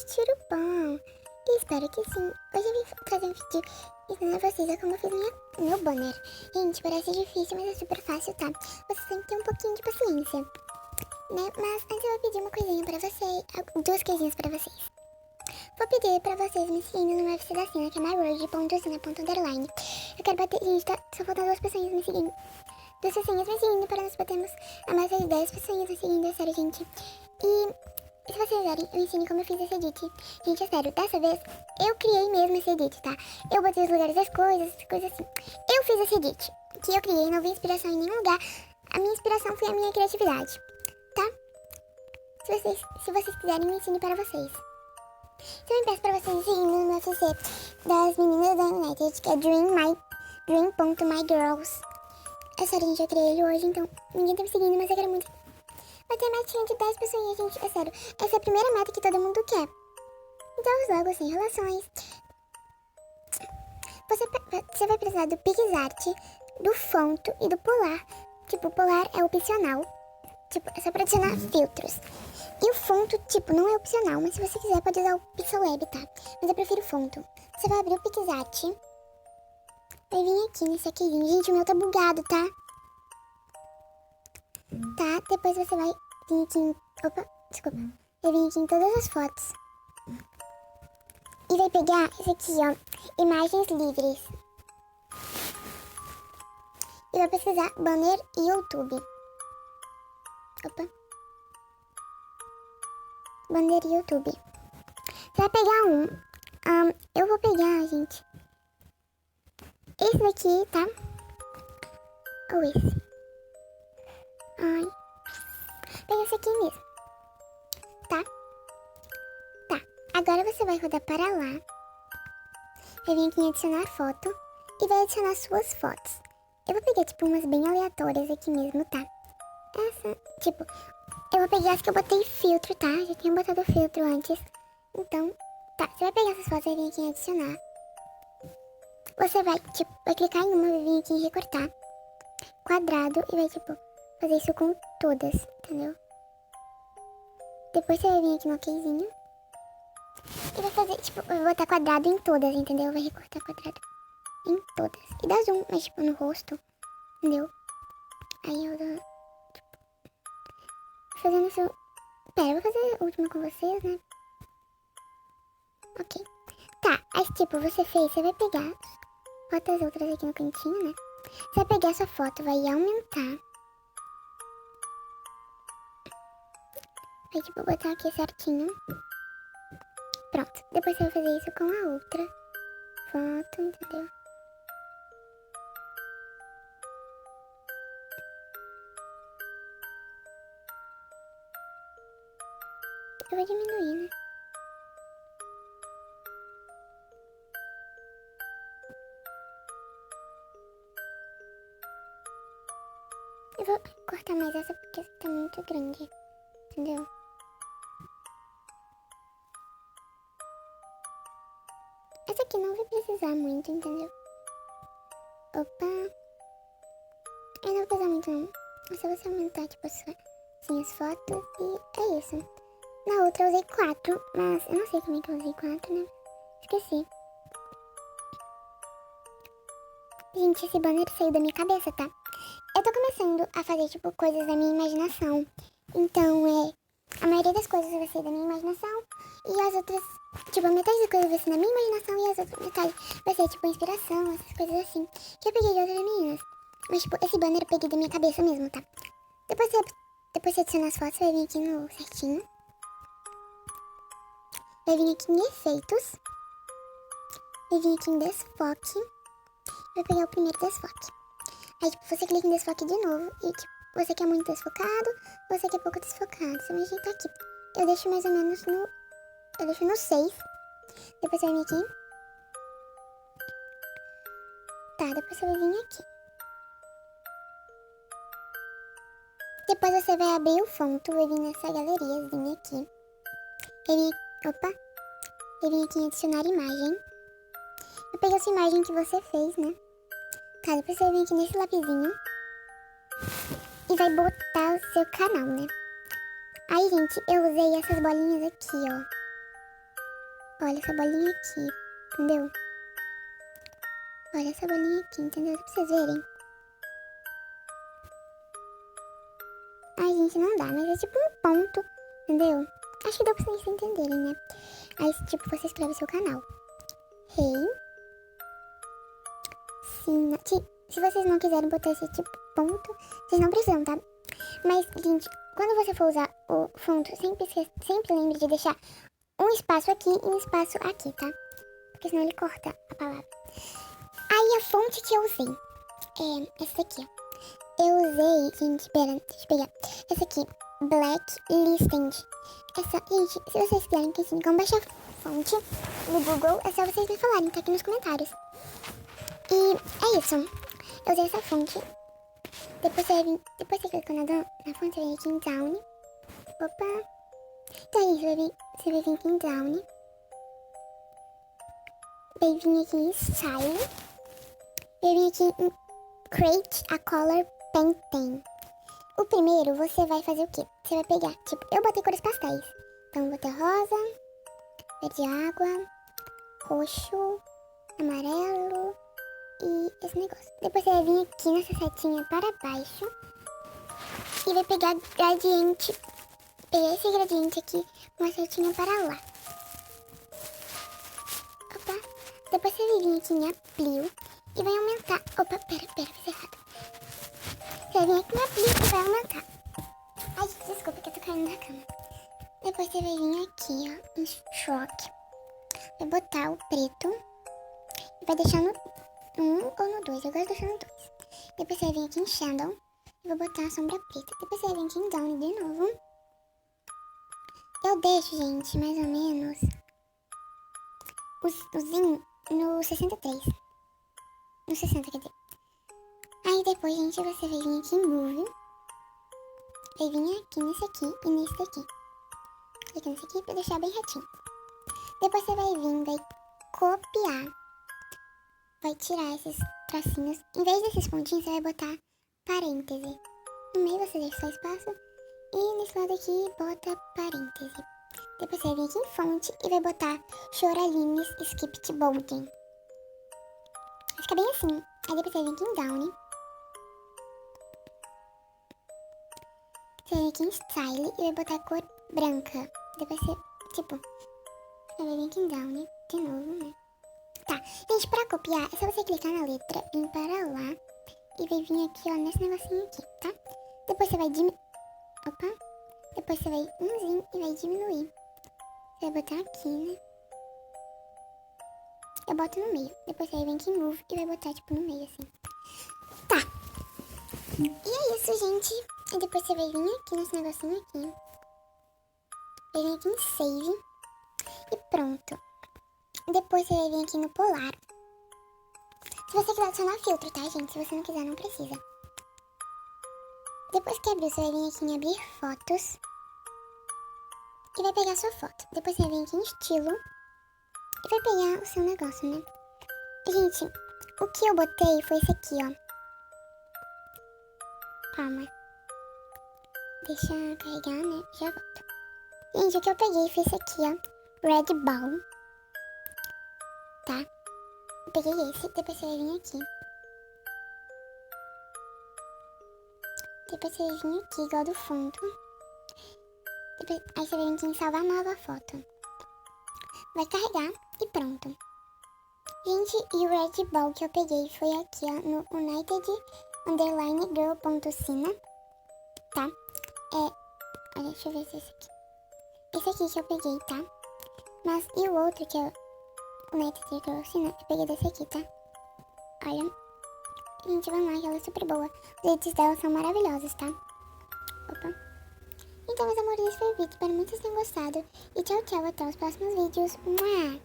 tudo bom? Eu espero que sim. Hoje eu vim trazer um vídeo ensinando a vocês a como eu fiz meu banner. Gente, parece difícil, mas é super fácil, tá? Vocês têm que ter um pouquinho de paciência, né? Mas antes eu vou pedir uma coisinha pra vocês, duas coisinhas pra vocês. Vou pedir pra vocês me seguindo no UFC da Cena, que é myword.cena.underline. Eu quero bater, gente, tá? Só faltam duas pessoas me seguindo. Duas pessoas me seguindo para nós batermos a meta de 10 pessoas me seguindo, é sério, gente. E se vocês quiserem, eu ensino como eu fiz esse edit. Gente, é sério, dessa vez eu criei mesmo esse edit, tá? Eu botei os lugares das coisas assim. Eu fiz esse edit, que eu criei, não vi inspiração em nenhum lugar. A minha inspiração foi a minha criatividade, tá? Se vocês quiserem, eu ensino para vocês. Então eu peço pra vocês seguirem no meu FC das meninas da United, que é dream.mygirls. É sério, gente, eu criei ele hoje, então ninguém tá me seguindo, mas eu quero muito. Vai ter metinha de 10 pessoas, gente, é sério. Essa é a primeira meta que todo mundo quer. Então, logo, sem relações. Você vai precisar do PixArt, do Fonto e do Polar. Tipo, o Polar é opcional. Tipo, é só pra adicionar filtros. E o Fonto, tipo, não é opcional, mas se você quiser pode usar o Pixelab, tá? Mas eu prefiro o Fonto. Você vai abrir o PixArt. Vai vir aqui nesse aqui. Gente, o meu tá bugado, tá? Tá, depois você vai vir aqui em... Opa, desculpa. Vai vir aqui em todas as fotos. E vai pegar esse aqui, ó. Imagens livres. E vai pesquisar banner e YouTube. Opa. Banner e YouTube. Você vai pegar eu vou pegar, gente, esse daqui, tá? Ou esse. Ai. Pega esse aqui mesmo. Tá? Tá. Agora você vai rodar para lá. Vai vir aqui em adicionar foto. E vai adicionar suas fotos. Eu vou pegar, tipo, umas bem aleatórias aqui mesmo, tá? Essa, tipo, eu vou pegar as que eu botei filtro, tá? Já tinha botado filtro antes. Então, tá. Você vai pegar essas fotos e vir aqui em adicionar. Você vai, tipo, vai clicar em uma, vai vir aqui em recortar. Quadrado e vai, tipo, fazer isso com todas, entendeu? Depois você vai vir aqui no okzinho. E vai fazer, tipo, eu vou botar quadrado em todas, entendeu? Vai recortar quadrado em todas. E dá zoom, mas, tipo, no rosto, entendeu? Aí eu dou, tipo, fazendo isso... Pera, eu vou fazer a última com vocês, né? Ok. Tá, aí, tipo, você fez, você vai pegar... Bota as outras aqui no cantinho, né? Você vai pegar essa foto, vai aumentar. Vai, tipo, botar aqui certinho. Pronto. Depois você vai fazer isso com a outra foto, entendeu? Eu vou diminuir, né? Eu vou cortar mais essa porque essa tá muito grande, entendeu? Essa aqui não vai precisar muito, entendeu? Opa! Eu não vou precisar muito, não. É só você aumentar, tipo, assim, as fotos e é isso. Na outra eu usei 4, mas eu não sei como é que eu usei 4, né? Esqueci. Gente, esse banner saiu da minha cabeça, tá? Eu tô começando a fazer, tipo, coisas da minha imaginação. Então, a maioria das coisas vai ser da minha imaginação e as outras, tipo, a metade das coisas vai ser da minha imaginação e as outras metade vai ser, tipo, inspiração, essas coisas assim. Que eu peguei de outras meninas. Mas, tipo, esse banner eu peguei da minha cabeça mesmo, tá? Depois você adiciona as fotos, vai vir aqui no certinho. Vai vir aqui em efeitos. Vai vir aqui em desfoque. Vai pegar o primeiro desfoque. Aí, tipo, você clica em desfoque de novo e, tipo, você quer muito desfocado, você quer pouco desfocado. Você vai ajeitar aqui. Eu deixo mais ou menos no... Eu deixo no 6. Depois você vai vir aqui. Tá, depois você vai vir aqui. Depois você vai abrir o fonto, vai vir nessa galeriazinha aqui. Vai vir... Opa! Vai vir aqui em adicionar imagem. Vai pegar essa imagem que você fez, né? Tá, depois você vai vir aqui nesse lapisinho. E vai botar o seu canal, né? Aí, gente, eu usei essas bolinhas aqui, ó. Olha essa bolinha aqui, entendeu? Olha essa bolinha aqui, entendeu? Pra vocês verem. Ai, gente, não dá, mas é tipo um ponto, entendeu? Acho que dá pra vocês entenderem, né? Aí, tipo, você escreve seu canal. Rei. Se vocês não quiserem botar esse tipo ponto, vocês não precisam, tá? Mas, gente, quando você for usar o fundo, sempre lembre de deixar um espaço aqui e um espaço aqui, tá? Porque senão ele corta a palavra. Aí a fonte que eu usei é essa aqui, ó. Eu usei, gente, pera, deixa eu pegar. Essa aqui, Black Listened. Gente, se vocês quiserem que ensine como baixar fonte no Google, é só vocês me falarem, tá aqui nos comentários. E é isso. Eu usei essa fonte. Depois você clica na fonte, vem aqui em Down. Opa. Então, gente, você vai vir aqui em Down. Vai vir aqui em Style. Vai vir aqui em Create a Color Painting. O primeiro, você vai fazer o quê? Você vai pegar, tipo, eu botei cores pastéis. Então, eu botei rosa, verde água, roxo, amarelo e esse negócio. Depois você vai vir aqui nessa setinha para baixo e vai pegar gradiente, pegar esse gradiente aqui, uma setinha para lá. Opa! Depois você vai vir aqui em Applique e vai aumentar. Opa, pera, fiz errado. Você vai vir aqui na Applique e vai aumentar. Ai, desculpa que eu tô caindo da cama. Depois você vai vir aqui, ó, em Stroke. Vai botar o preto e vai deixar no 1 ou no 2. Eu gosto de deixar no 2. Depois você vai vir aqui em Shadow e vou botar a sombra preta. Depois você vai vir aqui em Down de novo. Eu deixo, gente, mais ou menos o zinho no 63. No 60, quer dizer. Aí depois, gente, você vai vir aqui em Move. Vai vir aqui nesse aqui e nesse daqui. Clica nesse aqui pra deixar bem retinho. Depois você vai vir, vai copiar. Vai tirar esses tracinhos. Em vez desses pontinhos, você vai botar parêntese. No meio você deixa só espaço. E nesse lado aqui, bota parêntese. Depois você vai vir aqui em fonte e vai botar Choralines Skipped Bolding. Vai ficar bem assim. Aí depois você vai vir aqui em Down. Você vai vir aqui em Style e vai botar cor branca. Depois você, tipo, você vai vir aqui em Down de novo, né? Tá, gente, pra copiar, é só você clicar na letra, vir para lá e vai vir aqui, ó, nesse negocinho aqui, tá? Depois você vai diminuir. Opa! Depois você vai umzinho e vai diminuir. Você vai botar aqui, né? Eu boto no meio. Depois você vai vir aqui em Move e vai botar, tipo, no meio, assim. Tá. E é isso, gente. E depois você vai vir aqui nesse negocinho aqui. Vai vir aqui em Save. E pronto. Depois você vai vir aqui no Polar. Se você quiser adicionar filtro, tá, gente? Se você não quiser, não precisa. Depois que abrir, você vai vir aqui em Abrir Fotos. E vai pegar a sua foto. Depois você vai vir aqui em Estilo. E vai pegar o seu negócio, né? Gente, o que eu botei foi esse aqui, ó. Calma. Deixa carregar, né? Já volto. Gente, o que eu peguei foi esse aqui, ó. Red Ball. Tá? Eu peguei esse. Depois você vai vir aqui. Depois você vai vir aqui, igual do fundo. Depois, aí você vai vir aqui em salvar nova foto. Vai carregar e pronto. Gente, e o Red Ball que eu peguei foi aqui, ó, no United_Girl.Cina, tá? Olha, deixa eu ver se é esse aqui. Esse aqui que eu peguei, tá? Mas, e o outro que é o United_Girl.Cina, eu peguei desse aqui, tá? Olha. Gente, vamos lá, que ela é super boa. Os edits dela são maravilhosos, tá? Opa. Então, meus amores, esse foi o vídeo. Espero muito que vocês tenham gostado. E tchau, tchau. Até os próximos vídeos. Mua!